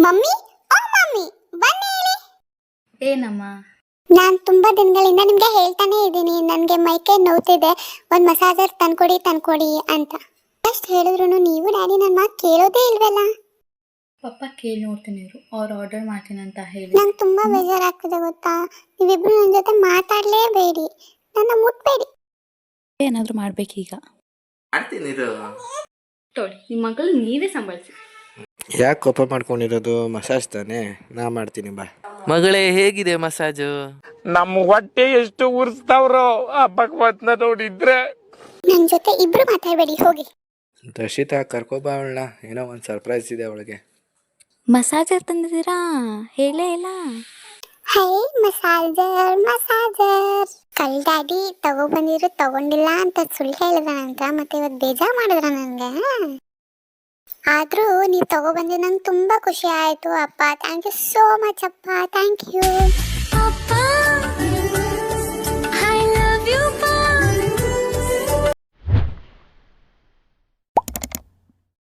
Mummy, ಓ mummy, ಬನ್ನಿ ಇಲ್ಲಿ. ಏನಮ್ಮ? ನಾನು ತುಂಬಾ ದಿನಗಳಿಂದ ನಿಮ್ಗೆ ಹೇಳ್ತಾನೆ ಇದ್ದೀನಿ, ನನಗೆ ಮೈಕೈ ನೋವ್ತಿದೆ, ಒಂದು ಮಸಾಜರ್ ತಂದ್ಕೊಡಿ ಅಂತ. ಅಷ್ಟು ಹೇಳಿದ್ರು ನೀವು ಡ್ಯಾಡಿ ನನ್ನ ಮಾತು ಕೇಳೋದೇ ಇಲ್ವಲ್ಲ. ಪಪ್ಪ ಕೇಳಿ ನೋಡ್ತೀನಿ ಇರು, ಅವ್ರು ಆರ್ಡರ್ ಮಾಡ್ತೀನಿ ಅಂತ ಹೇಳಿ. ನಂಗೆ ತುಂಬಾ ಬೇಜಾರಾಗ್ತಿದೆ ಗೊತ್ತಾ. ನೀವಿಬ್ರು ನನ್ನ ಜೊತೆ ಮಾತಾಡಲೇಬೇಡಿ, ನನ್ನ ಮುಟ್ಬೇಡಿ. ಏನಾದರೂ ಮಾಡ್ಬೇಕೀಗ. ಮಾಡ್ತೀನಿ ತೊಳಿ, ನಿಮ್ಮ ಮಗಳು ನೀವೇ ಸಂಭಾಳಿಸಿ. ಯಾಕೆ ಕೋಪ ಮಾಡ್ಕೊಂಡಿರೋದು? ಮಸಾಜ್ ತಾನೆ, ನಾ ಮಾಡ್ತೀನಿ ಬಾ. ಮಗಳೇ, ಹೇಗಿದೆ ಮಸಾಜು? ನಮ್ಮ ಹೊಟ್ಟೆ ಎಷ್ಟು ಉರ್ಸ್ತಾವ್ರೋ ಆ ಭಗವಂತನ ನೋಡಿದ್ರೆ. ನನ್ನ ಜೊತೆ ಇಬ್ರು ಮಾತಾಡಬೇಡಿ, ಹೋಗಿ. ದರ್ಶಿತಾ, ಕರ್ಕೊಬಾ ಅವಳನ್ನ, ಏನೋ ಒಂದು ಸರ್ಪ್ರೈಸ್ ಇದೆ ಅವಳಿಗೆ. ಮಸಾಜರ್ ತಂದಿದ್ದೀರಾ? ಹೇಳೇ ಇಲ್ಲ. ಹೇ ಮಸಾಜರ್ ಕಲ್ ಡ್ಯಾಡಿ ತಗೊಂಡಿಲ್ಲ ಅಂತ ಸುಳ್ಳು ಹೇಳಿದ ನಂತರ ಮತ್ತೆ ಇವತ್ತು ಬೇಜಾರು ಮಾಡಿದ್ರ ನನಗೆ. ಆದ್ರೂ ನೀವು ತಗೊಬಂದ್ರೆ ನಂಗೆ ತುಂಬಾ ಖುಷಿ ಆಯ್ತು ಅಪ್ಪ. ಥ್ಯಾಂಕ್ ಯು ಸೋ ಮಚ್ ಅಪ್ಪ, ಥ್ಯಾಂಕ್ ಯು ಅಪ್ಪ.